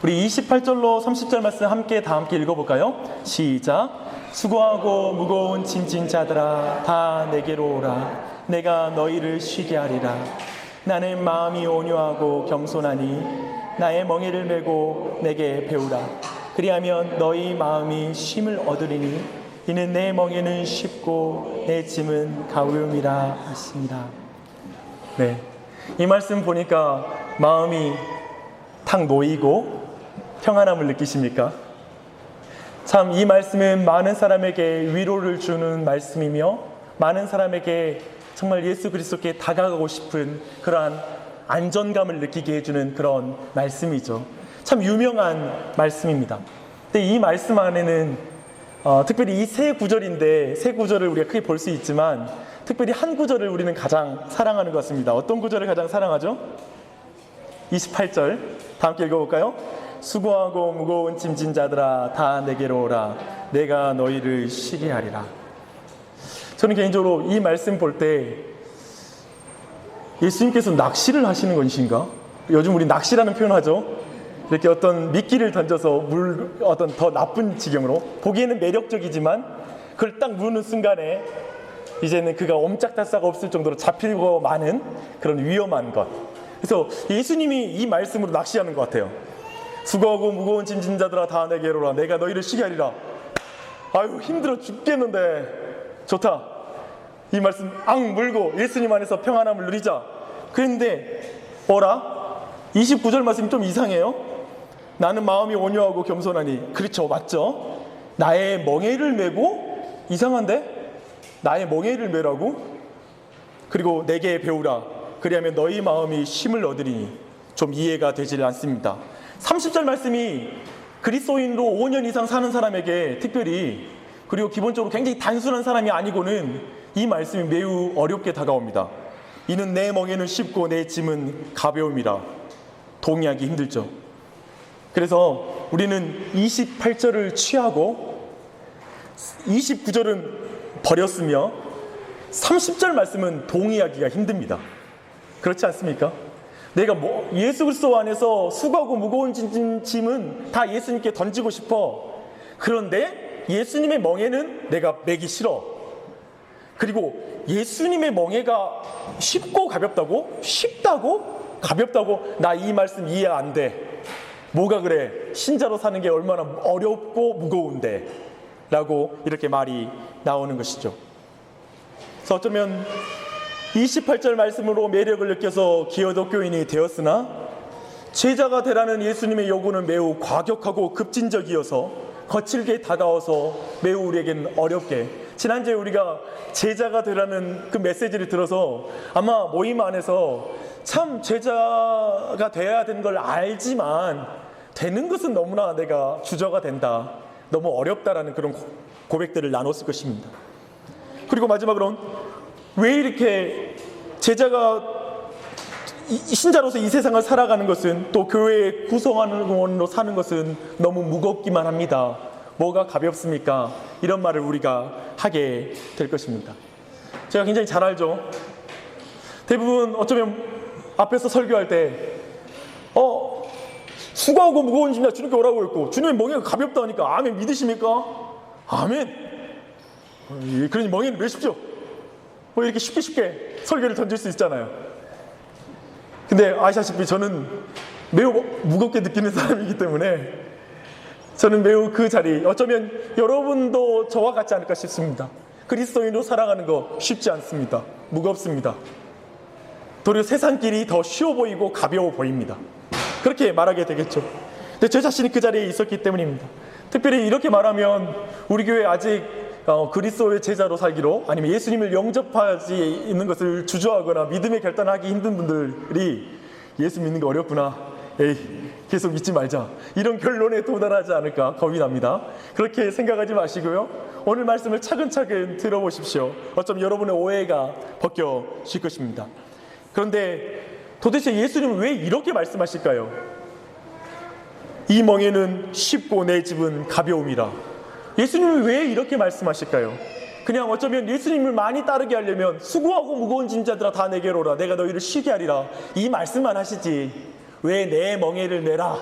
우리 28절로 30절 말씀 다 함께 읽어볼까요? 시작. 수고하고 무거운 짐진 자들아 다 내게로 오라. 내가 너희를 쉬게 하리라. 나는 마음이 온유하고 겸손하니 나의 멍에를 메고 내게 배우라. 그리하면 너희 마음이 쉼을 얻으리니 이는 내 멍에는 쉽고 내 짐은 가벼움이라 하십니다. 네, 이 말씀 보니까 마음이 탁 놓이고 평안함을 느끼십니까? 참 이 말씀은 많은 사람에게 위로를 주는 말씀이며 많은 사람에게 정말 예수 그리스도께 다가가고 싶은 그러한 안전감을 느끼게 해주는 그런 말씀이죠. 참 유명한 말씀입니다. 근데 이 말씀 안에는 특별히 이 세 구절인데 세 구절을 우리가 크게 볼 수 있지만 특별히 한 구절을 우리는 가장 사랑하는 것 같습니다. 어떤 구절을 가장 사랑하죠? 28절 다 함께 읽어볼까요? 수고하고 무거운 짐진 자들아 다 내게로 오라. 내가 너희를 쉬게 하리라. 저는 개인적으로 이 말씀 볼 때 예수님께서 낚시를 하시는 것인가? 요즘 우리 낚시라는 표현 하죠. 이렇게 어떤 미끼를 던져서 어떤 더 나쁜 지경으로 보기에는 매력적이지만 그걸 딱 무는 순간에 이제는 그가 옴짝달싹 없을 정도로 잡히고 마는 그런 위험한 것. 그래서 예수님이 이 말씀으로 낚시하는 것 같아요. 수고하고 무거운 짐진 자들아 다 내게로 오라. 내가 너희를 쉬게 하리라. 아유 힘들어 죽겠는데 좋다. 이 말씀 앙 물고 예수님 안에서 평안함을 누리자. 그런데 뭐라? 29절 말씀이 좀 이상해요. 나는 마음이 온유하고 겸손하니. 그렇죠, 맞죠? 나의 멍에를 메고. 이상한데? 나의 멍에를 메라고? 그리고 내게 배우라. 그리하면 너희 마음이 쉼을 얻으리니. 좀 이해가 되질 않습니다. 30절 말씀이 그리스도인으로 5년 이상 사는 사람에게 특별히, 그리고 기본적으로 굉장히 단순한 사람이 아니고는 이 말씀이 매우 어렵게 다가옵니다. 이는 내 멍에는 쉽고 내 짐은 가벼움이라. 동의하기 힘들죠. 그래서 우리는 28절을 취하고 29절은 버렸으며 30절 말씀은 동의하기가 힘듭니다. 그렇지 않습니까? 내가 예수 그리스도 안에서 수고하고 무거운 짐은 다 예수님께 던지고 싶어. 그런데 예수님의 멍에는 내가 매기 싫어. 그리고 예수님의 멍에가 쉽고 가볍다고? 쉽다고? 가볍다고? 나 이 말씀 이해 안 돼. 뭐가 그래? 신자로 사는 게 얼마나 어렵고 무거운데 라고 이렇게 말이 나오는 것이죠. 그래서 어쩌면 28절 말씀으로 매력을 느껴서 기독교인이 되었으나 제자가 되라는 예수님의 요구는 매우 과격하고 급진적이어서 거칠게 다가와서 매우 우리에게는 어렵게, 지난주에 우리가 제자가 되라는 그 메시지를 들어서 아마 모임 안에서 참 제자가 돼야 되는 걸 알지만 되는 것은 너무나 내가 주저가 된다, 너무 어렵다라는 그런 고백들을 나눴을 것입니다. 그리고 마지막으로 왜 이렇게 제자가 신자로서 이 세상을 살아가는 것은, 또 교회의 구성원으로 사는 것은 너무 무겁기만 합니다. 뭐가 가볍습니까? 이런 말을 우리가 하게 될 것입니다. 제가 굉장히 잘 알죠. 대부분 어쩌면 앞에서 설교할 때 수고하고 무거운 짐 주님께 오라고 했고 주님의 멍에가 가볍다니까 아멘 믿으십니까? 아멘. 그러니 멍에는 메십시오. 뭐 이렇게 쉽게 설교를 던질 수 있잖아요. 근데 아시다시피 저는 매우 무겁게 느끼는 사람이기 때문에 저는 매우 그 자리, 어쩌면 여러분도 저와 같지 않을까 싶습니다. 그리스도인으로 살아가는 거 쉽지 않습니다. 무겁습니다. 도리어 세상길이 더 쉬워 보이고 가벼워 보입니다. 그렇게 말하게 되겠죠. 근데 제 자신이 그 자리에 있었기 때문입니다. 특별히 이렇게 말하면 우리 교회 아직 그리스도의 제자로 살기로, 아니면 예수님을 영접하지 있는 것을 주저하거나 믿음의 결단하기 힘든 분들이 예수 믿는 게 어렵구나, 에이 계속 믿지 말자, 이런 결론에 도달하지 않을까 겁이 납니다. 그렇게 생각하지 마시고요, 오늘 말씀을 차근차근 들어보십시오. 어쩌면 여러분의 오해가 벗겨질 것입니다. 그런데 도대체 예수님은 왜 이렇게 말씀하실까요? 이 멍에는 쉽고 내 짐은 가벼움이라. 예수님은 왜 이렇게 말씀하실까요? 그냥 어쩌면 예수님을 많이 따르게 하려면 수고하고 무거운 짐자들아 다 내게로 오라, 내가 너희를 쉬게 하리라, 이 말씀만 하시지 왜 내 멍에를 메라,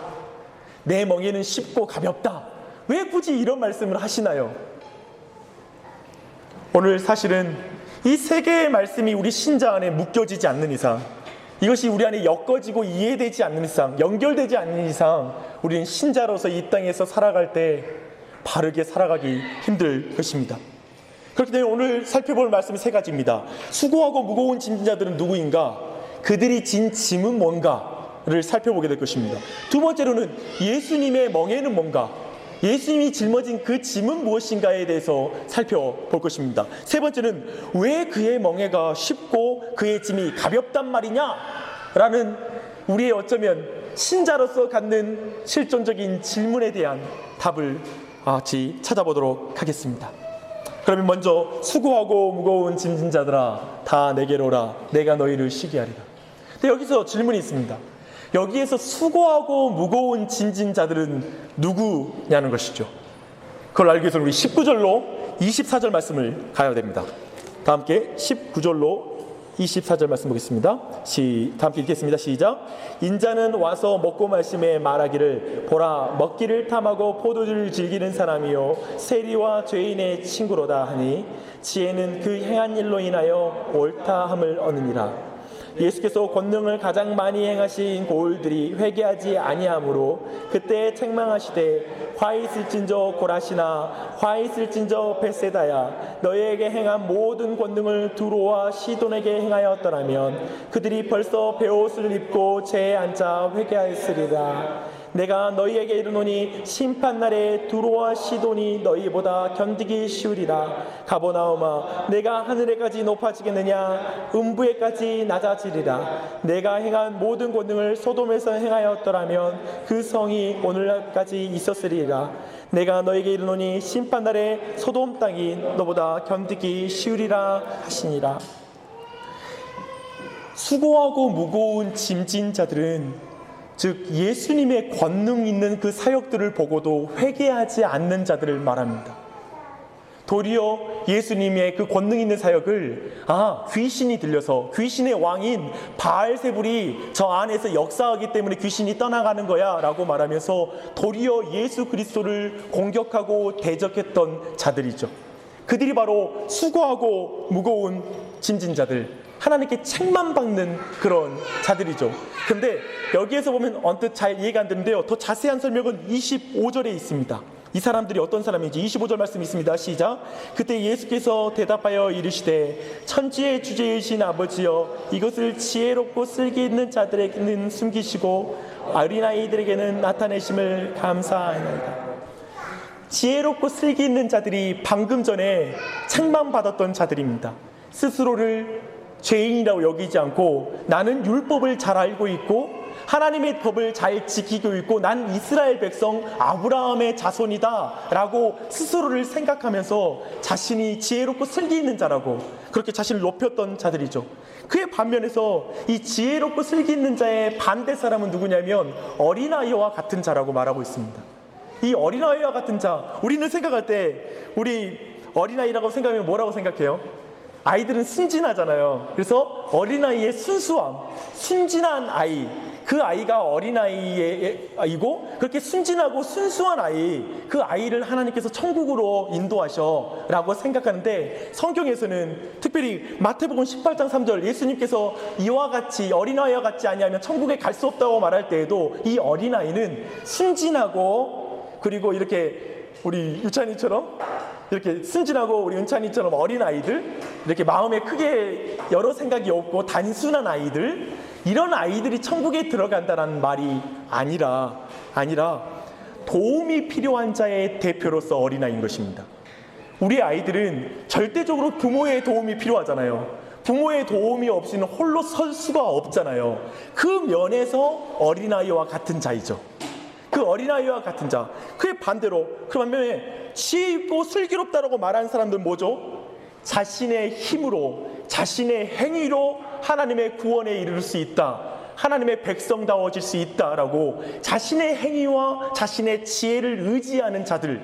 내 멍에는 쉽고 가볍다. 왜 굳이 이런 말씀을 하시나요? 오늘 사실은 이 세 개의 말씀이 우리 신자 안에 묶여지지 않는 이상, 이것이 우리 안에 엮어지고 이해되지 않는 이상, 연결되지 않는 이상, 우리는 신자로서 이 땅에서 살아갈 때 바르게 살아가기 힘들 것입니다. 그렇기 때문에 오늘 살펴볼 말씀이 세 가지입니다. 수고하고 무거운 짐진 자들은 누구인가? 그들이 진 짐은 뭔가를 살펴보게 될 것입니다. 두 번째로는 예수님의 멍에는 뭔가? 예수님이 짊어진 그 짐은 무엇인가에 대해서 살펴볼 것입니다. 세 번째는 왜 그의 멍에가 쉽고 그의 짐이 가볍단 말이냐? 라는 우리의 어쩌면 신자로서 갖는 실존적인 질문에 대한 답을 같이 찾아보도록 하겠습니다. 그러면 먼저 수고하고 무거운 짐진 자들아 다 내게로 오라 내가 너희를 쉬게 하리라. 근데 여기서 질문이 있습니다. 여기에서 수고하고 무거운 짐진 자들은 누구냐는 것이죠. 그걸 알기 위해서 우리 19절로 24절 말씀을 가야 됩니다. 다 함께 19절로 24절 말씀 보겠습니다. 다 함께 읽겠습니다. 시작. 인자는 와서 먹고 마심에 말하기를 보라 먹기를 탐하고 포도주를 즐기는 사람이요 세리와 죄인의 친구로다 하니 지혜는 그 행한 일로 인하여 옳다함을 얻느니라. 예수께서 권능을 가장 많이 행하신 고을들이 회개하지 아니하므로 그때 책망하시되 화 있을진저 고라시나 화 있을진저 벳세다야 너희에게 행한 모든 권능을 두로와 시돈에게 행하였더라면 그들이 벌써 베옷을 입고 재에 앉아 회개하였으리라. 내가 너희에게 이르노니 심판날에 두로와 시돈이 너희보다 견디기 쉬우리라. 가버나움아 내가 하늘에까지 높아지겠느냐 음부에까지 낮아지리라. 내가 행한 모든 권능을 소돔에서 행하였더라면 그 성이 오늘날까지 있었으리라. 내가 너희에게 이르노니 심판날에 소돔 땅이 너보다 견디기 쉬우리라 하시니라. 수고하고 무거운 짐진 자들은 즉 예수님의 권능 있는 그 사역들을 보고도 회개하지 않는 자들을 말합니다. 도리어 예수님의 그 권능 있는 사역을 귀신이 들려서 귀신의 왕인 바알세불이 저 안에서 역사하기 때문에 귀신이 떠나가는 거야 라고 말하면서 도리어 예수 그리스도를 공격하고 대적했던 자들이죠. 그들이 바로 수고하고 무거운 짐진 자들, 하나님께 책만 받는 그런 자들이죠. 근데 여기에서 보면 언뜻 잘 이해가 안 되는데요. 더 자세한 설명은 25절에 있습니다. 이 사람들이 어떤 사람인지 25절 말씀이 있습니다. 시작. 그때 예수께서 대답하여 이르시되 천지의 주제이신 아버지여 이것을 지혜롭고 쓸기 있는 자들에게는 숨기시고 어린아이들에게는 나타내심을 감사하나이다. 지혜롭고 쓸기 있는 자들이 방금 전에 책망받았던 자들입니다. 스스로를 죄인이라고 여기지 않고 나는 율법을 잘 알고 있고 하나님의 법을 잘 지키고 있고 난 이스라엘 백성 아브라함의 자손이다 라고 스스로를 생각하면서 자신이 지혜롭고 슬기 있는 자라고 그렇게 자신을 높였던 자들이죠. 그의 반면에서 이 지혜롭고 슬기 있는 자의 반대 사람은 누구냐면 어린아이와 같은 자라고 말하고 있습니다. 이 어린아이와 같은 자, 우리는 생각할 때 우리 어린아이라고 생각하면 뭐라고 생각해요? 아이들은 순진하잖아요. 그래서 어린아이의 순수함, 순진한 아이, 그 아이가 어린아이이고 그렇게 순진하고 순수한 아이, 그 아이를 하나님께서 천국으로 인도하셔 라고 생각하는데 성경에서는 특별히 마태복음 18장 3절 예수님께서 이와 같이 어린아이와 같지 아니하면 천국에 갈 수 없다고 말할 때에도 이 어린아이는 순진하고 그리고 이렇게 우리 유찬이처럼 이렇게 순진하고 우리 은찬이처럼 어린 아이들, 이렇게 마음에 크게 여러 생각이 없고 단순한 아이들, 이런 아이들이 천국에 들어간다는 말이 아니라 도움이 필요한 자의 대표로서 어린아이인 것입니다. 우리 아이들은 절대적으로 부모의 도움이 필요하잖아요. 부모의 도움이 없이는 홀로 설 수가 없잖아요. 그 면에서 어린아이와 같은 자이죠. 그 어린아이와 같은 자. 그의 반대로 그 반면에 지혜 있고 슬기롭다라고 말하는 사람들은 뭐죠? 자신의 힘으로 자신의 행위로 하나님의 구원에 이를 수 있다, 하나님의 백성다워질 수 있다라고 자신의 행위와 자신의 지혜를 의지하는 자들,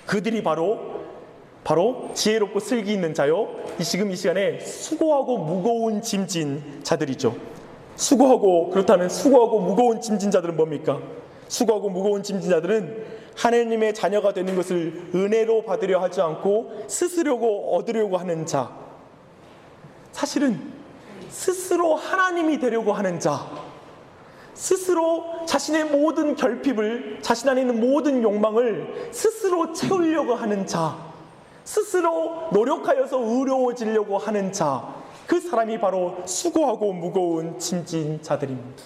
그들이 바로 지혜롭고 슬기 있는 자요, 지금 이 시간에 수고하고 무거운 짐진 자들이죠. 그렇다면 수고하고 무거운 짐진 자들은 뭡니까? 수고하고 무거운 짐진 자들은 하나님의 자녀가 되는 것을 은혜로 받으려 하지 않고 스스로 얻으려고 하는 자, 사실은 스스로 하나님이 되려고 하는 자, 스스로 자신의 모든 결핍을, 자신 안에 있는 모든 욕망을 스스로 채우려고 하는 자, 스스로 노력하여서 의로워지려고 하는 자, 그 사람이 바로 수고하고 무거운 짐진 자들입니다.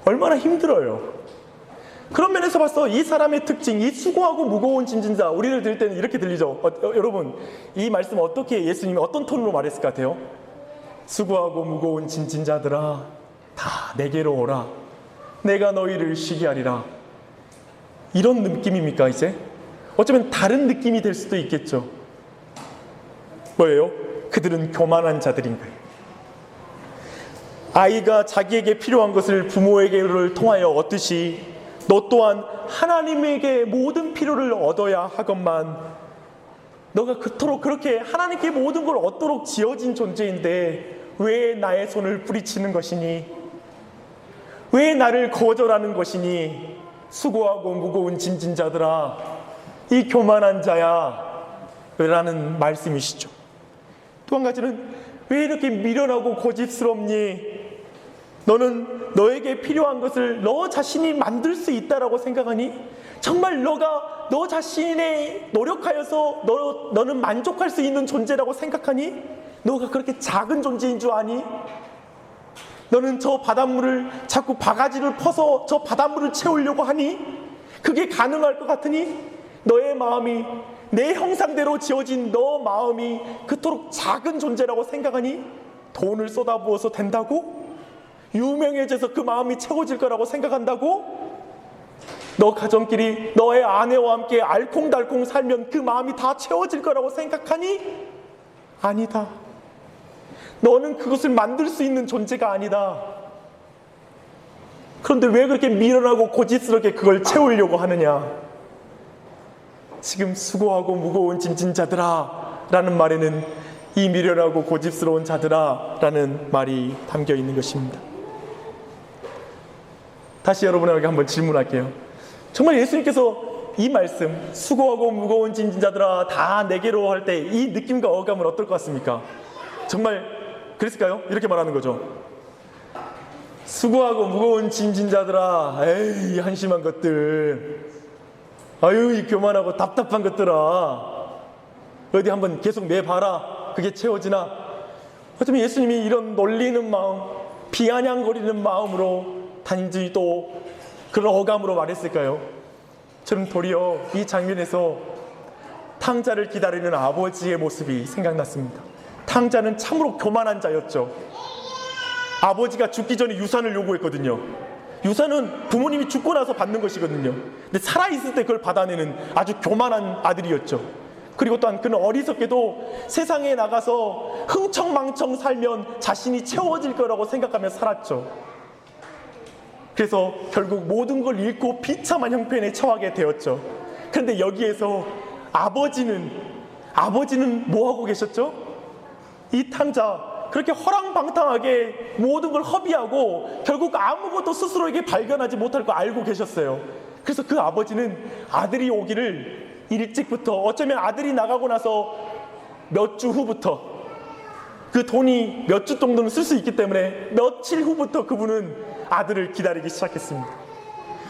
얼마나 힘들어요. 그런 면에서 봐서 이 사람의 특징, 이 수고하고 무거운 짐진 자, 우리를 들을 때는 이렇게 들리죠. 여러분, 이 말씀 어떻게 예수님이 어떤 톤으로 말했을 것 같아요? 수고하고 무거운 짐진 자들아, 다 내게로 오라. 내가 너희를 쉬게 하리라. 이런 느낌입니까, 이제? 어쩌면 다른 느낌이 될 수도 있겠죠. 뭐예요? 그들은 교만한 자들인 거예요. 아이가 자기에게 필요한 것을 부모에게를 통하여 얻듯이 너 또한 하나님에게 모든 필요를 얻어야 하건만, 너가 그토록 그렇게 하나님께 모든 걸 얻도록 지어진 존재인데 왜 나의 손을 뿌리치는 것이니? 왜 나를 거절하는 것이니? 수고하고 무거운 짐진 자들아, 이 교만한 자야 라는 말씀이시죠. 또 한 가지는 왜 이렇게 미련하고 고집스럽니? 너는 너에게 필요한 것을 너 자신이 만들 수 있다라고 생각하니? 정말 너가 너 자신의 노력하여서 너는 만족할 수 있는 존재라고 생각하니? 너가 그렇게 작은 존재인 줄 아니? 너는 저 바닷물을 자꾸 바가지를 퍼서 저 바닷물을 채우려고 하니? 그게 가능할 것 같으니? 너의 마음이 내 형상대로 지어진 너 마음이 그토록 작은 존재라고 생각하니? 돈을 쏟아부어서 된다고? 유명해져서 그 마음이 채워질 거라고 생각한다고? 너 가정끼리 너의 아내와 함께 알콩달콩 살면 그 마음이 다 채워질 거라고 생각하니? 아니다. 너는 그것을 만들 수 있는 존재가 아니다. 그런데 왜 그렇게 미련하고 고집스럽게 그걸 채우려고 하느냐? 지금 수고하고 무거운 짐진 자들아 라는 말에는 이 미련하고 고집스러운 자들아 라는 말이 담겨 있는 것입니다. 다시 여러분에게 한번 질문할게요. 정말 예수님께서 이 말씀, 수고하고 무거운 짐진 자들아 다 내게로 할 때 이 느낌과 어감은 어떨 것 같습니까? 정말 그랬을까요? 이렇게 말하는 거죠. 수고하고 무거운 짐진 자들아, 에이 한심한 것들, 아유 이 교만하고 답답한 것들아, 어디 한번 계속 내봐라. 그게 채워지나? 어쩌면 예수님이 이런 놀리는 마음, 비아냥거리는 마음으로 단지 또 그런 어감으로 말했을까요? 저는 도리어 이 장면에서 탕자를 기다리는 아버지의 모습이 생각났습니다. 탕자는 참으로 교만한 자였죠. 아버지가 죽기 전에 유산을 요구했거든요. 유산은 부모님이 죽고 나서 받는 것이거든요. 근데 살아있을 때 그걸 받아내는 아주 교만한 아들이었죠. 그리고 또한 그는 어리석게도 세상에 나가서 흥청망청 살면 자신이 채워질 거라고 생각하며 살았죠. 그래서 결국 모든 걸 잃고 비참한 형편에 처하게 되었죠. 그런데 여기에서 아버지는 뭐하고 계셨죠? 이 탕자, 그렇게 허랑방탕하게 모든 걸 허비하고 결국 아무것도 스스로에게 발견하지 못할 거 알고 계셨어요. 그래서 그 아버지는 아들이 오기를 일찍부터, 어쩌면 아들이 나가고 나서 몇 주 후부터, 그 돈이 몇 주 정도는 쓸 수 있기 때문에 며칠 후부터 그분은 아들을 기다리기 시작했습니다.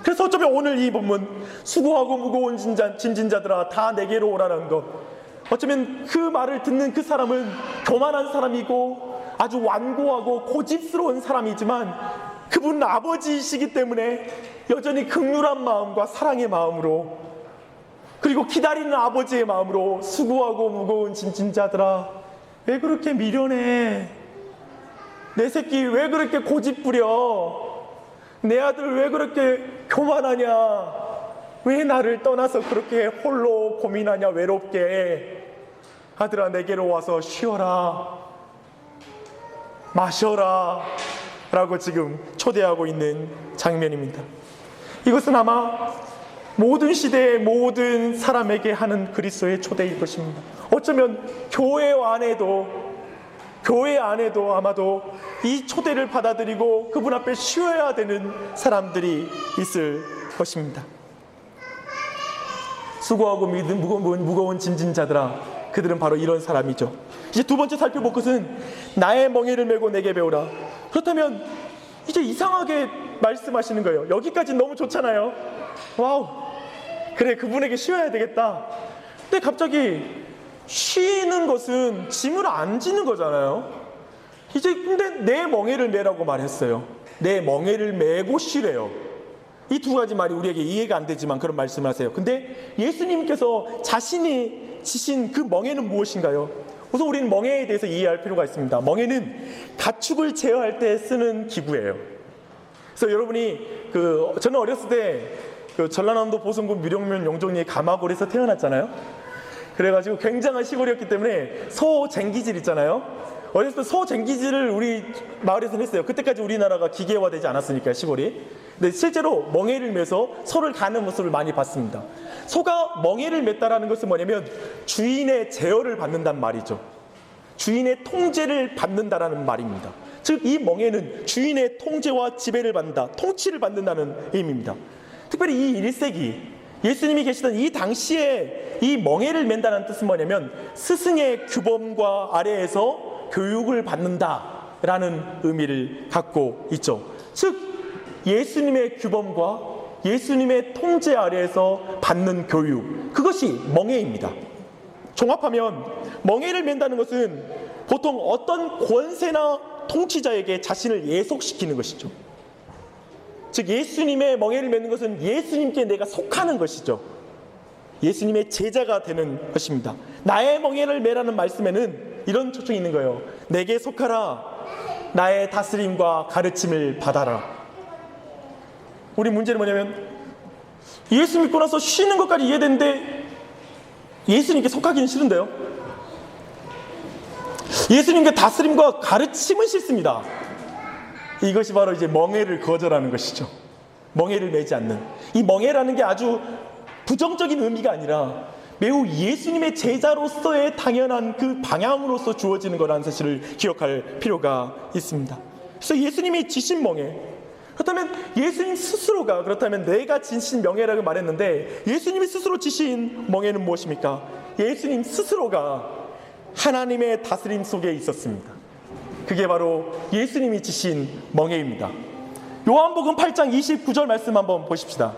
그래서 어쩌면 오늘 이 본문, 수고하고 무거운 짐진 자들아 다 내게로 오라는 것, 어쩌면 그 말을 듣는 그 사람은 교만한 사람이고 아주 완고하고 고집스러운 사람이지만 그분은 아버지이시기 때문에 여전히 긍휼한 마음과 사랑의 마음으로, 그리고 기다리는 아버지의 마음으로 수고하고 무거운 짐진 자들아, 왜 그렇게 미련해? 내 새끼 왜 그렇게 고집부려? 내 아들 왜 그렇게 교만하냐? 왜 나를 떠나서 그렇게 홀로 고민하냐, 외롭게? 아들아, 내게로 와서 쉬어라, 마셔라 라고 지금 초대하고 있는 장면입니다. 이것은 아마 모든 시대의 모든 사람에게 하는 그리스도의 초대일 것입니다. 어쩌면 교회 안에도 교회 안에도 아마도 이 초대를 받아들이고 그분 앞에 쉬어야 되는 사람들이 있을 것입니다. 수고하고 무거운 짐진 자들아, 그들은 바로 이런 사람이죠. 이제 두 번째 살펴볼 것은 나의 멍에를 메고 내게 배우라. 그렇다면 이제 이상하게 말씀하시는 거예요. 여기까지 너무 좋잖아요. 와우, 그래, 그분에게 쉬어야 되겠다. 근데 갑자기 쉬는 것은 짐을 안 지는 거잖아요. 이제 근데 내 멍에를 메라고 말했어요. 내 멍에를 메고 쉬래요. 이 두 가지 말이 우리에게 이해가 안 되지만 그런 말씀을 하세요. 근데 예수님께서 자신이 지신 그 멍에는 무엇인가요? 우선 우리는 멍에에 대해서 이해할 필요가 있습니다. 멍에는 가축을 제어할 때 쓰는 기구예요. 그래서 여러분이 저는 어렸을 때 전라남도 보성군 뮤령면 영종리의 가마골에서 태어났잖아요. 그래가지고 굉장한 시골이었기 때문에 소 쟁기질 있잖아요. 어렸을 때 소 쟁기질을 우리 마을에서는 했어요. 그때까지 우리나라가 기계화되지 않았으니까, 시골이. 근데 실제로 멍에를 매서 소를 가는 모습을 많이 봤습니다. 소가 멍에를 맸다라는 것은 뭐냐면 주인의 제어를 받는다는 말이죠. 주인의 통제를 받는다라는 말입니다. 즉 이 멍에는 주인의 통제와 지배를 받는다, 통치를 받는다는 의미입니다. 특별히 이 1세기 예수님이 계시던 이 당시에 이 멍에를 맨다는 뜻은 뭐냐면 스승의 규범과 아래에서 교육을 받는다라는 의미를 갖고 있죠. 즉 예수님의 규범과 예수님의 통제 아래에서 받는 교육, 그것이 멍에입니다. 종합하면 멍에를 맨다는 것은 보통 어떤 권세나 통치자에게 자신을 예속시키는 것이죠. 즉 예수님의 멍에를 매는 것은 예수님께 내가 속하는 것이죠. 예수님의 제자가 되는 것입니다. 나의 멍에를 매라는 말씀에는 이런 초청이 있는 거예요. 내게 속하라. 나의 다스림과 가르침을 받아라. 우리 문제는 뭐냐면 예수 믿고 나서 쉬는 것까지 이해되는데 예수님께 속하기는 싫은데요. 예수님께 다스림과 가르침은 싫습니다. 이것이 바로 이제 멍에를 거절하는 것이죠. 멍에를 매지 않는. 이 멍에라는 게 아주 부정적인 의미가 아니라 매우 예수님의 제자로서의 당연한 그 방향으로서 주어지는 거라는 사실을 기억할 필요가 있습니다. 그래서 예수님이 지신 멍에, 그렇다면 예수님 스스로가, 그렇다면 내가 지신 명예라고 말했는데 예수님이 스스로 지신 멍에는 무엇입니까? 예수님 스스로가 하나님의 다스림 속에 있었습니다. 그게 바로 예수님이 지신 멍에입니다. 요한복음 8장 29절 말씀 한번 보십시다.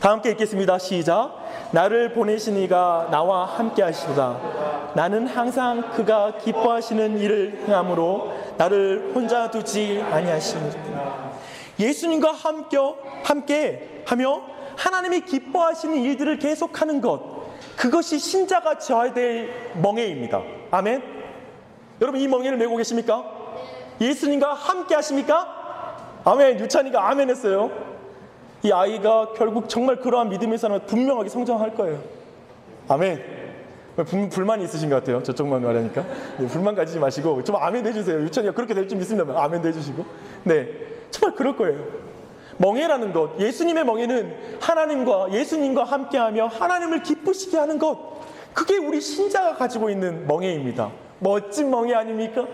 다 함께 읽겠습니다. 시작. 나를 보내신 이가 나와 함께 하시도다. 나는 항상 그가 기뻐하시는 일을 행함으로 나를 혼자 두지 아니하시니라. 예수님과 함께 하며 하나님이 기뻐하시는 일들을 계속하는 것, 그것이 신자가 지어야 될 멍에입니다. 아멘. 여러분 이 멍에를 메고 계십니까? 예수님과 함께 하십니까? 아멘. 유찬이가 아멘 했어요. 이 아이가 결국 정말 그러한 믿음의 사람을 분명하게 성장할 거예요. 아멘. 불만이 있으신 것 같아요. 저쪽만 말하니까. 네, 불만 가지지 마시고 좀 아멘 해주세요. 유찬이가 그렇게 될 줄 믿습니다. 아멘 해주시고. 네, 정말 그럴 거예요. 멍에라는 것, 예수님의 멍에는 하나님과 예수님과 함께하며 하나님을 기쁘시게 하는 것, 그게 우리 신자가 가지고 있는 멍에입니다. 멋진 멍에 아닙니까?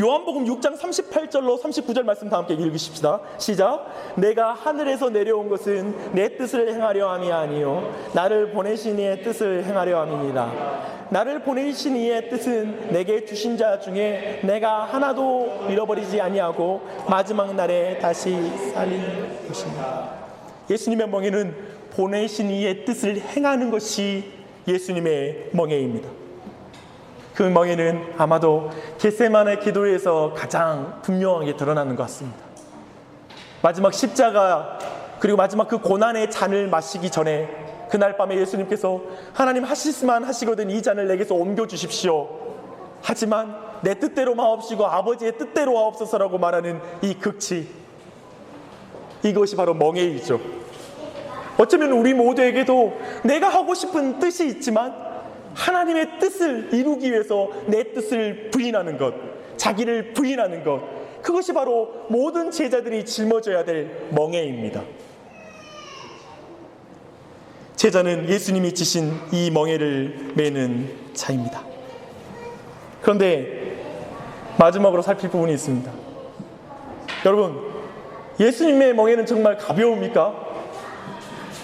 요한복음 6장 38절로 39절 말씀 다 함께 읽으십시다. 시작. 내가 하늘에서 내려온 것은 내 뜻을 행하려 함이 아니요 나를 보내신 이의 뜻을 행하려 함이니라. 나를 보내신 이의 뜻은 내게 주신 자 중에 내가 하나도 잃어버리지 아니하고 마지막 날에 다시 살릴 것입니다. 예수님의 멍에는 보내신 이의 뜻을 행하는 것이 예수님의 멍에입니다. 그 멍에는 아마도 겟세마네 기도에서 가장 분명하게 드러나는 것 같습니다. 마지막 십자가, 그리고 마지막 그 고난의 잔을 마시기 전에 그날 밤에 예수님께서 하나님 하시스만 하시거든 이 잔을 내게서 옮겨주십시오. 하지만 내 뜻대로 마옵시고 아버지의 뜻대로 하옵소서라고 말하는 이 극치, 이것이 바로 멍에이죠. 어쩌면 우리 모두에게도 내가 하고 싶은 뜻이 있지만 하나님의 뜻을 이루기 위해서 내 뜻을 부인하는 것, 자기를 부인하는 것, 그것이 바로 모든 제자들이 짊어져야 될 멍에입니다. 제자는 예수님이 지신 이 멍에를 매는 자입니다. 그런데 마지막으로 살필 부분이 있습니다. 여러분, 예수님의 멍에는 정말 가벼웁니까?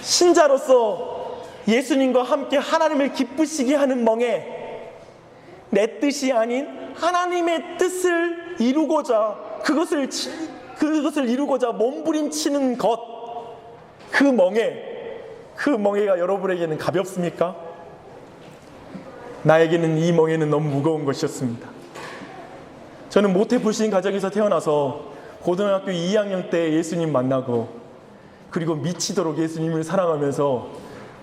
신자로서 예수님과 함께 하나님을 기쁘시게 하는 멍에 내 뜻이 아닌 하나님의 뜻을 이루고자 그것을 이루고자 몸부림치는 것, 그 멍에가 여러분에게는 가볍습니까? 나에게는 이 멍에는 너무 무거운 것이었습니다. 저는 모태불신 가정에서 태어나서 고등학교 2학년 때 예수님 만나고, 그리고 미치도록 예수님을 사랑하면서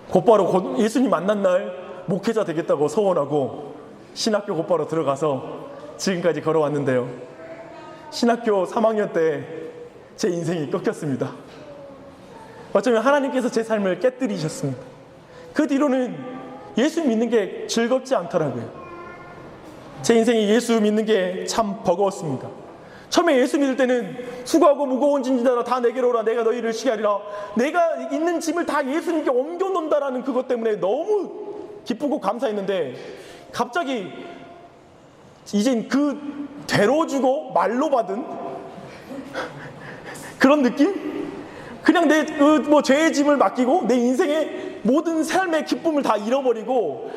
곧바로 예수님 만난 날 목회자 되겠다고 소원하고 신학교 곧바로 들어가서 지금까지 걸어왔는데요, 신학교 3학년 때 제 인생이 꺾였습니다. 어쩌면 하나님께서 제 삶을 깨뜨리셨습니다. 그 뒤로는 예수 믿는 게 즐겁지 않더라고요. 제 인생에 예수 믿는 게 참 버거웠습니다. 처음에 예수 믿을 때는 수고하고 무거운 짐지다 다 내게로 오라, 내가 너희를 쉬게 하리라, 내가 있는 짐을 다 예수님께 옮겨놓는다라는 그것 때문에 너무 기쁘고 감사했는데, 갑자기 이젠 그 되로 주고 말로 받은 그런 느낌? 그냥 내 죄의 짐을 맡기고 내 인생의 모든 삶의 기쁨을 다 잃어버리고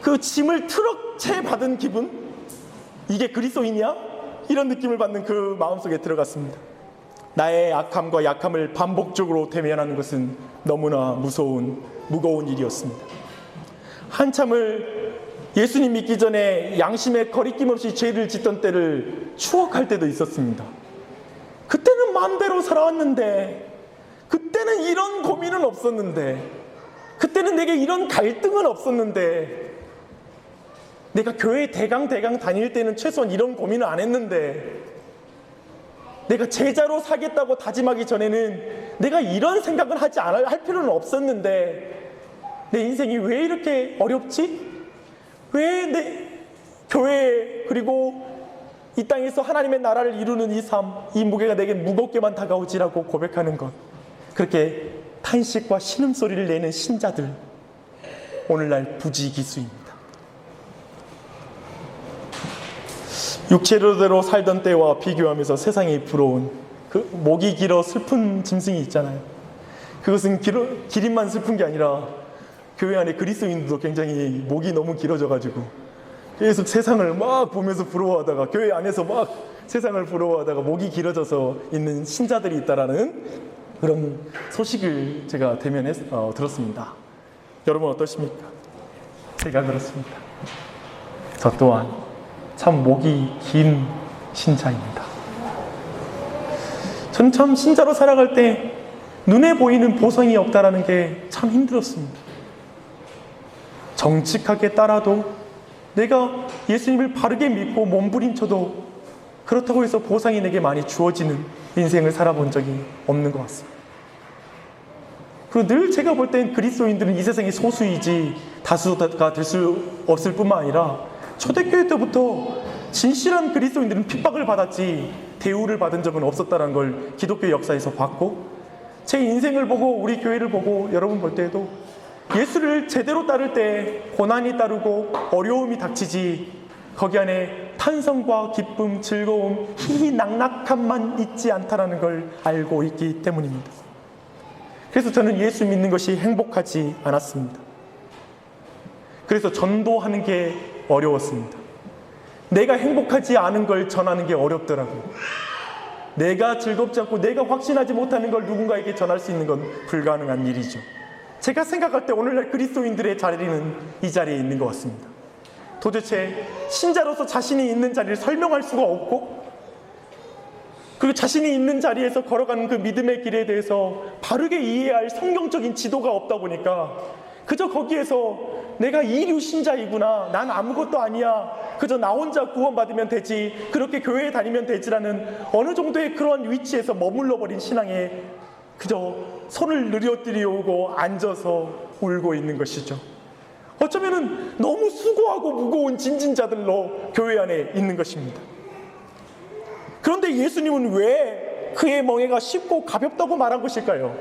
그 짐을 트럭채 받은 기분? 이게 그리스도인이야? 이런 느낌을 받는 그 마음속에 들어갔습니다. 나의 악함과 약함을 반복적으로 대면하는 것은 너무나 무거운 일이었습니다. 한참을 예수님 믿기 전에 양심에 거리낌 없이 죄를 짓던 때를 추억할 때도 있었습니다. 그때는 마음대로 살아왔는데, 그때는 이런 고민은 없었는데, 그때는 내게 이런 갈등은 없었는데, 내가 교회 대강 다닐 때는 최소한 이런 고민을 안 했는데, 내가 제자로 살겠다고 다짐하기 전에는 내가 이런 생각을 할 필요는 없었는데, 내 인생이 왜 이렇게 어렵지? 왜 내 교회, 그리고 이 땅에서 하나님의 나라를 이루는 이 삶, 이 무게가 내게 무겁게만 다가오지라고 고백하는 것, 그렇게 탄식과 신음소리를 내는 신자들, 오늘날 부지기수입니다. 육체로대로 살던 때와 비교하면서 세상이 부러운 그 목이 길어 슬픈 짐승이 있잖아요. 그것은 기린만 슬픈 게 아니라 교회 안에 그리스도인들도 굉장히 목이 너무 길어져가지고 계속 세상을 막 보면서 부러워하다가, 교회 안에서 막 세상을 부러워하다가 목이 길어져서 있는 신자들이 있다라는 그런 소식을 제가 들었습니다. 여러분 어떠십니까? 제가 그렇습니다. 저 또한 참 목이 긴 신자입니다. 저는 참 신자로 살아갈 때 눈에 보이는 보상이 없다라는 게 참 힘들었습니다. 정직하게 따라도, 내가 예수님을 바르게 믿고 몸부림쳐도 그렇다고 해서 보상이 내게 많이 주어지는 인생을 살아본 적이 없는 것 같습니다. 그리고 늘 제가 볼 땐 그리스도인들은 이 세상의 소수이지 다수가 될 수 없을 뿐만 아니라, 초대교회 때부터 진실한 그리스도인들은 핍박을 받았지 대우를 받은 적은 없었다는 걸 기독교 역사에서 봤고, 제 인생을 보고 우리 교회를 보고 여러분 볼 때에도 예수를 제대로 따를 때 고난이 따르고 어려움이 닥치지, 거기 안에 탄성과 기쁨, 즐거움, 희희낙낙함만 있지 않다라는 걸 알고 있기 때문입니다. 그래서 저는 예수 믿는 것이 행복하지 않았습니다. 그래서 전도하는 게 어려웠습니다. 내가 행복하지 않은 걸 전하는 게 어렵더라고요. 내가 즐겁지 않고 내가 확신하지 못하는 걸 누군가에게 전할 수 있는 건 불가능한 일이죠. 제가 생각할 때 오늘날 그리스도인들의 자리는 이 자리에 있는 것 같습니다. 도대체 신자로서 자신이 있는 자리를 설명할 수가 없고, 그리고 자신이 있는 자리에서 걸어가는 그 믿음의 길에 대해서 바르게 이해할 성경적인 지도가 없다 보니까 그저 거기에서 내가 이류 신자이구나, 난 아무것도 아니야, 그저 나 혼자 구원받으면 되지, 그렇게 교회에 다니면 되지라는 어느 정도의 그런 위치에서 머물러버린 신앙에 그저 손을 늘어뜨리고 앉아서 울고 있는 것이죠. 어쩌면은 너무 수고하고 무거운 짐진자들로 교회 안에 있는 것입니다. 그런데 예수님은 왜 그의 멍에가 쉽고 가볍다고 말한 것일까요?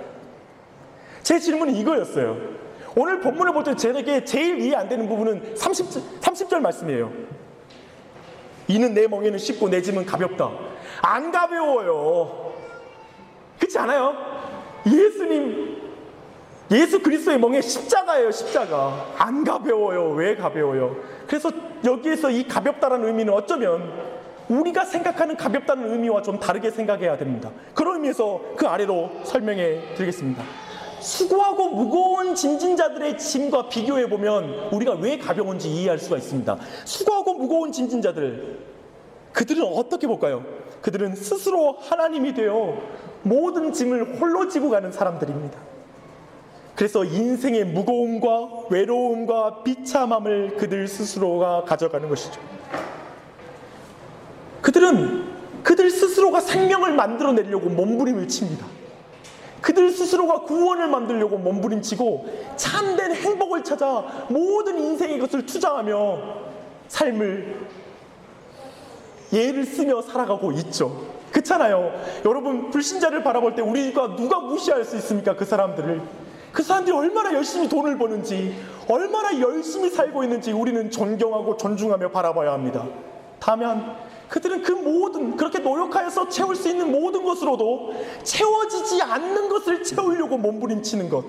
제 질문은 이거였어요. 오늘 본문을 볼 때 제게 제일 이해 안 되는 부분은 30절 말씀이에요. 이는 내 멍에는 쉽고 내 짐은 가볍다. 안 가벼워요. 그렇지 않아요? 예수 그리스도의 멍에 십자가예요. 십자가. 안 가벼워요. 왜 가벼워요? 그래서 여기에서 이 가볍다라는 의미는 어쩌면 우리가 생각하는 가볍다는 의미와 좀 다르게 생각해야 됩니다. 그런 의미에서 그 아래로 설명해 드리겠습니다. 수고하고 무거운 짐진 자들의 짐과 비교해 보면 우리가 왜 가벼운지 이해할 수가 있습니다. 수고하고 무거운 짐진 자들, 그들은 어떻게 볼까요? 그들은 스스로 하나님이 되어 모든 짐을 홀로 지고 가는 사람들입니다. 그래서 인생의 무거움과 외로움과 비참함을 그들 스스로가 가져가는 것이죠. 그들은 그들 스스로가 생명을 만들어내려고 몸부림을 칩니다. 그들 스스로가 구원을 만들려고 몸부림치고 참된 행복을 찾아 모든 인생의 것을 투자하며 삶을 예를 쓰며 살아가고 있죠. 그렇잖아요. 여러분, 불신자를 바라볼 때 우리가 누가 무시할 수 있습니까? 그 사람들을. 그 사람들이 얼마나 열심히 돈을 버는지, 얼마나 열심히 살고 있는지 우리는 존경하고 존중하며 바라봐야 합니다. 다만 그들은 그 모든, 그렇게 노력하여서 채울 수 있는 모든 것으로도 채워지지 않는 것을 채우려고 몸부림치는 것,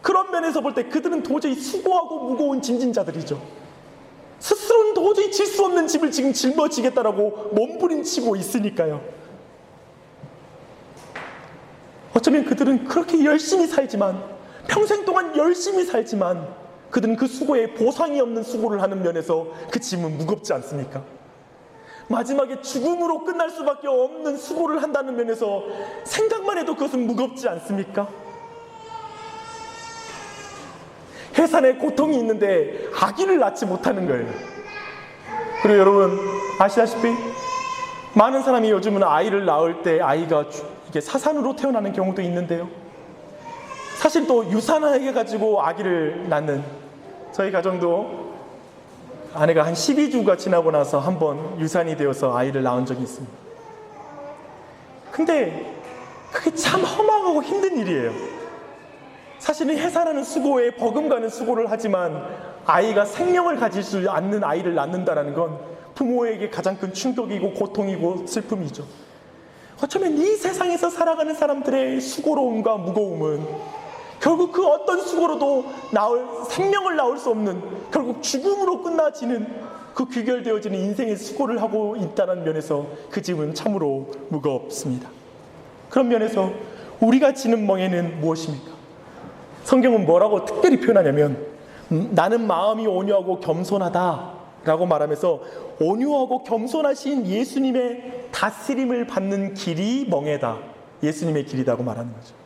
그런 면에서 볼 때 그들은 도저히 수고하고 무거운 짐진자들이죠. 스스로는 도저히 질 수 없는 짐을 지금 짊어지겠다라고 몸부림치고 있으니까요. 어쩌면 그들은 그렇게 열심히 살지만, 평생 동안 열심히 살지만 그들은 그 수고에 보상이 없는 수고를 하는 면에서 그 짐은 무겁지 않습니까? 마지막에 죽음으로 끝날 수밖에 없는 수고를 한다는 면에서 생각만 해도 그것은 무겁지 않습니까? 해산에 고통이 있는데 아기를 낳지 못하는 거예요. 그리고 여러분 아시다시피 많은 사람이 요즘은 아이를 낳을 때 아이가 이게 사산으로 태어나는 경우도 있는데요. 사실 또 유산해가지고 아기를 낳는 저희 가정도 아내가 한 12주가 지나고 나서 한번 유산이 되어서 아이를 낳은 적이 있습니다. 근데 그게 참 험하고 힘든 일이에요. 사실은 해산하는 수고에 버금가는 수고를 하지만 아이가 생명을 가질 수 않는 아이를 낳는다는 건 부모에게 가장 큰 충격이고 고통이고 슬픔이죠. 어쩌면 이 세상에서 살아가는 사람들의 수고로움과 무거움은 결국 그 어떤 수고로도 생명을 낳을 수 없는, 결국 죽음으로 끝나지는 그 귀결되어지는 인생의 수고를 하고 있다는 면에서 그 짐은 참으로 무겁습니다. 그런 면에서 우리가 지는 멍에는 무엇입니까? 성경은 뭐라고 특별히 표현하냐면 나는 마음이 온유하고 겸손하다 라고 말하면서 온유하고 겸손하신 예수님의 다스림을 받는 길이 멍에다, 예수님의 길이라고 말하는 거죠.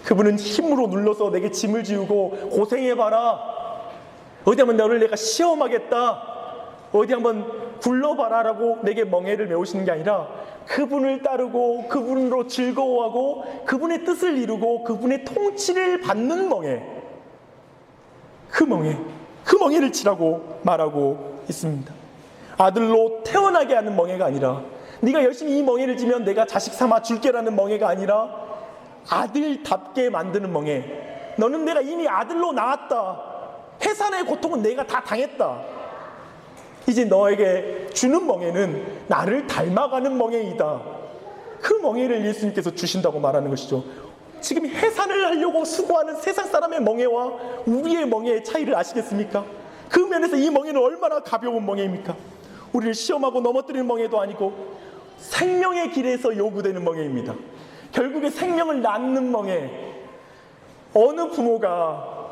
그분은 힘으로 눌러서 내게 짐을 지우고 고생해봐라, 어디 한번 너를 내가 시험하겠다, 어디 한번 굴러봐라 라고 내게 멍에를 메우시는 게 아니라 그분을 따르고 그분으로 즐거워하고 그분의 뜻을 이루고 그분의 통치를 받는 멍에, 그 멍에를 치라고 말하고 있습니다. 아들로 태어나게 하는 멍에가 아니라, 네가 열심히 이 멍에를 지면 내가 자식 삼아 줄게라는 멍에가 아니라 아들답게 만드는 멍에, 너는 내가 이미 아들로 낳았다, 해산의 고통은 내가 다 당했다, 이제 너에게 주는 멍에는 나를 닮아가는 멍에이다. 그 멍에를 예수님께서 주신다고 말하는 것이죠. 지금 해산을 하려고 수고하는 세상 사람의 멍에와 우리의 멍에의 차이를 아시겠습니까? 그 면에서 이 멍에는 얼마나 가벼운 멍에입니까? 우리를 시험하고 넘어뜨리는 멍에도 아니고 생명의 길에서 요구되는 멍에입니다. 결국에 생명을 낳는 멍에, 어느 부모가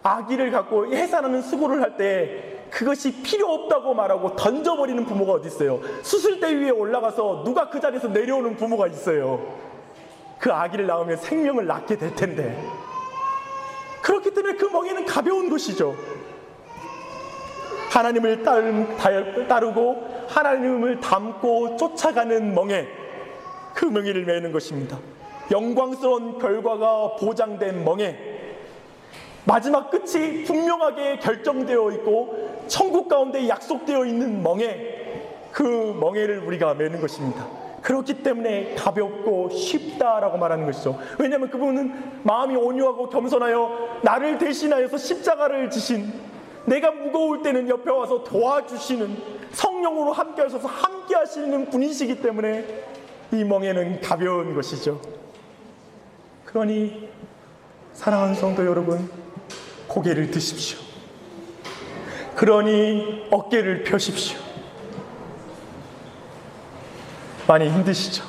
아기를 갖고 해산하는 수고를 할 때 그것이 필요 없다고 말하고 던져버리는 부모가 어디 있어요? 수술대 위에 올라가서 누가 그 자리에서 내려오는 부모가 있어요. 그 아기를 낳으면 생명을 낳게 될 텐데. 그렇기 때문에 그 멍에는 가벼운 것이죠. 하나님을 따르고 하나님을 닮고 쫓아가는 멍에, 그 멍에를 메는 것입니다. 영광스러운 결과가 보장된 멍에, 마지막 끝이 분명하게 결정되어 있고 천국 가운데 약속되어 있는 멍에, 그 멍에를 우리가 메는 것입니다. 그렇기 때문에 가볍고 쉽다라고 말하는 것이죠. 왜냐하면 그분은 마음이 온유하고 겸손하여 나를 대신하여서 십자가를 지신 내가 무거울 때는 옆에 와서 도와주시는, 성령으로 함께 하셔서 함께 하시는 분이시기 때문에 이 멍에는 가벼운 것이죠. 그러니 사랑하는 성도 여러분, 고개를 드십시오. 그러니 어깨를 펴십시오. 많이 힘드시죠?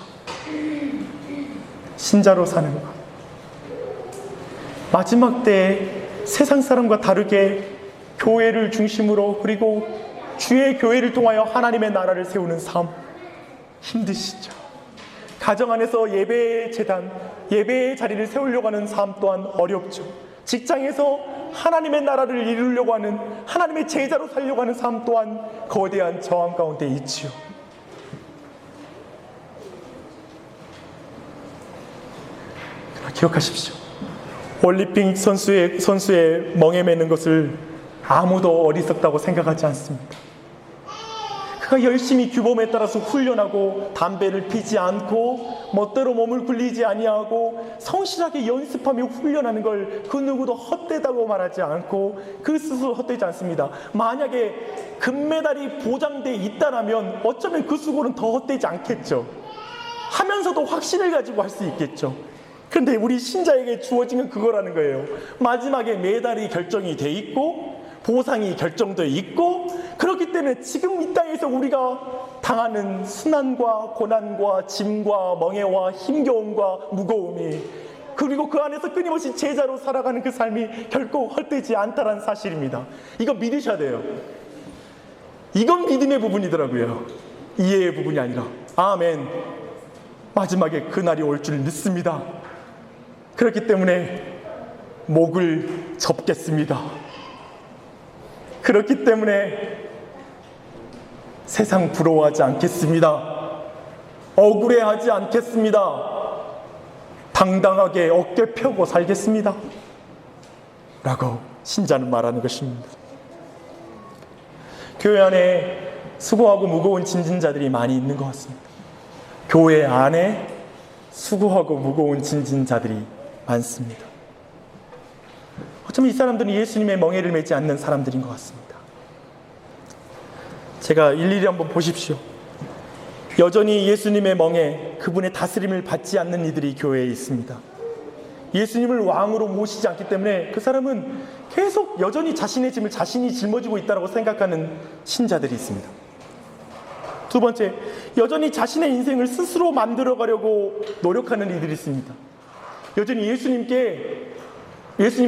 신자로 사는 것, 마지막 때에 세상 사람과 다르게 교회를 중심으로, 그리고 주의 교회를 통하여 하나님의 나라를 세우는 삶, 힘드시죠? 가정 안에서 예배의 재단, 예배의 자리를 세우려고 하는 삶 또한 어렵죠. 직장에서 하나님의 나라를 이루려고 하는, 하나님의 제자로 살려고 하는 삶 또한 거대한 저항 가운데 있지요. 기억하십시오. 올림픽 선수의 멍에 매는 것을 아무도 어리석다고 생각하지 않습니다. 그가 열심히 규범에 따라서 훈련하고 담배를 피지 않고 멋대로 몸을 굴리지 아니하고 성실하게 연습하며 훈련하는 걸 그 누구도 헛되다고 말하지 않고 그 스스로 헛되지 않습니다. 만약에 금메달이 보장돼 있다라면 어쩌면 그 수고는 더 헛되지 않겠죠. 하면서도 확신을 가지고 할 수 있겠죠. 그런데 우리 신자에게 주어진 건 그거라는 거예요. 마지막에 메달이 결정이 돼 있고 보상이 결정돼 있고, 그렇기 때문에 지금 이 땅에서 우리가 당하는 순환과 고난과 짐과 멍에와 힘겨움과 무거움이, 그리고 그 안에서 끊임없이 제자로 살아가는 그 삶이 결코 헛되지 않다는 사실입니다. 이거 믿으셔야 돼요. 이건 믿음의 부분이더라고요. 이해의 부분이 아니라. 아멘. 마지막에 그날이 올 줄 믿습니다. 그렇기 때문에 목을 접겠습니다. 그렇기 때문에 세상 부러워하지 않겠습니다. 억울해하지 않겠습니다. 당당하게 어깨 펴고 살겠습니다. 라고 신자는 말하는 것입니다. 교회 안에 수고하고 무거운 짐진자들이 많이 있는 것 같습니다. 교회 안에 수고하고 무거운 짐진자들이 많습니다. 어쩌면 이 사람들은 예수님의 멍에를 매지 않는 사람들인 것 같습니다. 제가 일일이 한번 보십시오. 여전히 예수님의 멍에, 그분의 다스림을 받지 않는 이들이 교회에 있습니다. 예수님을 왕으로 모시지 않기 때문에 그 사람은 계속 여전히 자신의 짐을 자신이 짊어지고 있다고 생각하는 신자들이 있습니다. 두 번째, 여전히 자신의 인생을 스스로 만들어가려고 노력하는 이들이 있습니다. 여전히 예수님의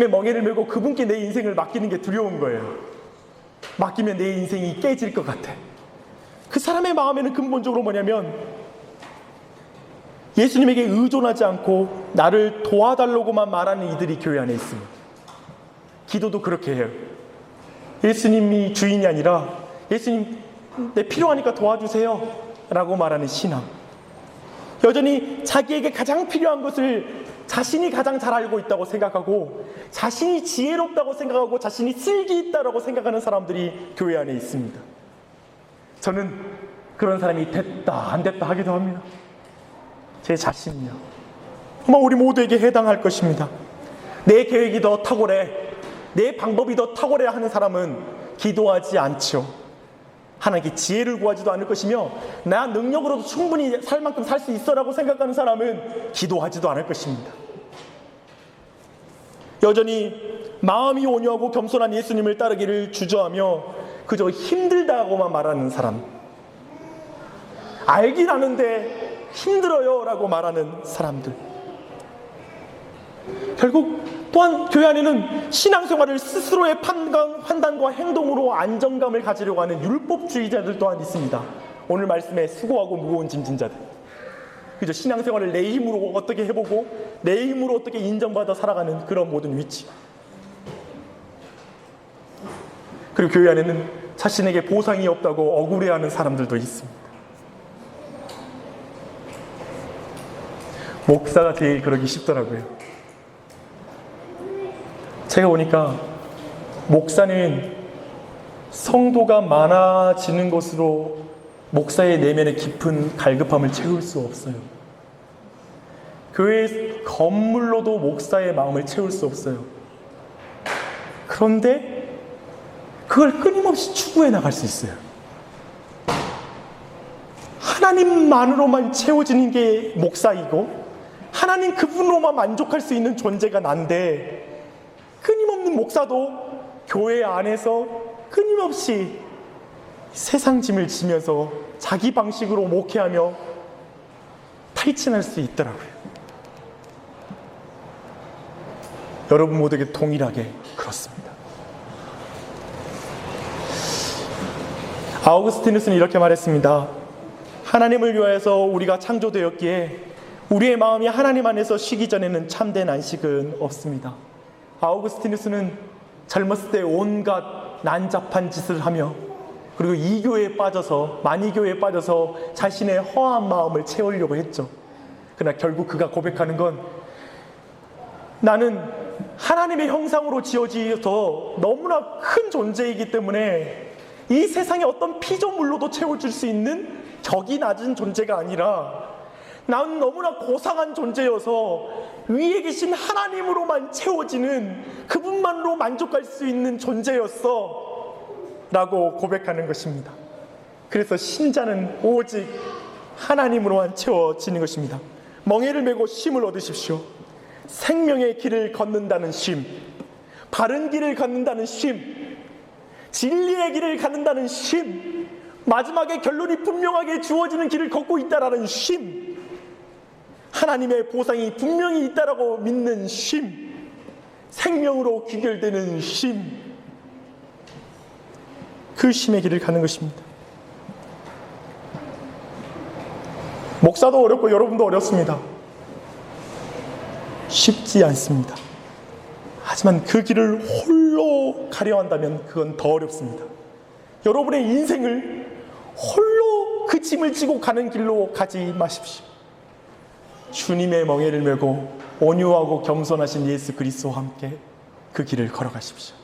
멍에를 메고 그분께 내 인생을 맡기는 게 두려운 거예요. 맡기면 내 인생이 깨질 것 같아. 그 사람의 마음에는 근본적으로 뭐냐면 예수님에게 의존하지 않고 나를 도와달라고만 말하는 이들이 교회 안에 있습니다. 기도도 그렇게 해요. 예수님이 주인이 아니라 예수님 내 필요하니까 도와주세요 라고 말하는 신앙. 여전히 자기에게 가장 필요한 것을 자신이 가장 잘 알고 있다고 생각하고, 자신이 지혜롭다고 생각하고, 자신이 쓸기 있다고 생각하는 사람들이 교회 안에 있습니다. 저는 그런 사람이 됐다 안 됐다 하기도 합니다. 제 자신이요. 아마 우리 모두에게 해당할 것입니다. 내 계획이 더 탁월해, 내 방법이 더 탁월해 하는 사람은 기도하지 않죠. 하나님께 지혜를 구하지도 않을 것이며, 나 능력으로도 충분히 살 만큼 살 수 있어라고 생각하는 사람은 기도하지도 않을 것입니다. 여전히 마음이 온유하고 겸손한 예수님을 따르기를 주저하며 그저 힘들다고만 말하는 사람, 알긴 아는데 힘들어요 라고 말하는 사람들, 결국 또한 교회 안에는 신앙생활을 스스로의 판단과 행동으로 안정감을 가지려고 하는 율법주의자들 또한 있습니다. 오늘 말씀에 수고하고 무거운 짐진자들, 그저 신앙생활을 내 힘으로 어떻게 해보고 내 힘으로 어떻게 인정받아 살아가는 그런 모든 위치. 그리고 교회 안에는 자신에게 보상이 없다고 억울해하는 사람들도 있습니다. 목사가 제일 그러기 쉽더라고요. 제가 보니까 목사는 성도가 많아지는 것으로 목사의 내면의 깊은 갈급함을 채울 수 없어요. 교회 건물로도 목사의 마음을 채울 수 없어요. 그런데 그걸 끊임없이 추구해 나갈 수 있어요. 하나님만으로만 채워지는 게 목사이고 하나님 그분으로만 만족할 수 있는 존재가 난데, 끊임없는 목사도 교회 안에서 끊임없이 세상 짐을 지면서 자기 방식으로 목회하며 탈진할 수 있더라고요. 여러분 모두에게 동일하게 그렇습니다. 아우구스티누스는 이렇게 말했습니다. 하나님을 위하여서 우리가 창조되었기에 우리의 마음이 하나님 안에서 쉬기 전에는 참된 안식은 없습니다. 아우구스티누스는 젊었을 때 온갖 난잡한 짓을 하며 그리고 이교에 빠져서, 만이교에 빠져서 자신의 허한 마음을 채우려고 했죠. 그러나 결국 그가 고백하는 건, 나는 하나님의 형상으로 지어져서 너무나 큰 존재이기 때문에 이 세상의 어떤 피조물로도 채워줄 수 있는 격이 낮은 존재가 아니라 나는 너무나 고상한 존재여서 위에 계신 하나님으로만 채워지는, 그분만으로 만족할 수 있는 존재였어 라고 고백하는 것입니다. 그래서 신자는 오직 하나님으로만 채워지는 것입니다. 멍에를 메고 쉼을 얻으십시오. 생명의 길을 걷는다는 쉼, 바른 길을 걷는다는 쉼, 진리의 길을 걷는다는 쉼, 마지막에 결론이 분명하게 주어지는 길을 걷고 있다라는 쉼, 하나님의 보상이 분명히 있다라고 믿는 쉼, 생명으로 귀결되는 쉼, 그 쉼의 길을 가는 것입니다. 목사도 어렵고 여러분도 어렵습니다. 쉽지 않습니다. 하지만 그 길을 홀로 가려 한다면 그건 더 어렵습니다. 여러분의 인생을 홀로 그 짐을 지고 가는 길로 가지 마십시오. 주님의 멍에를 메고 온유하고 겸손하신 예수 그리스도와 함께 그 길을 걸어가십시오.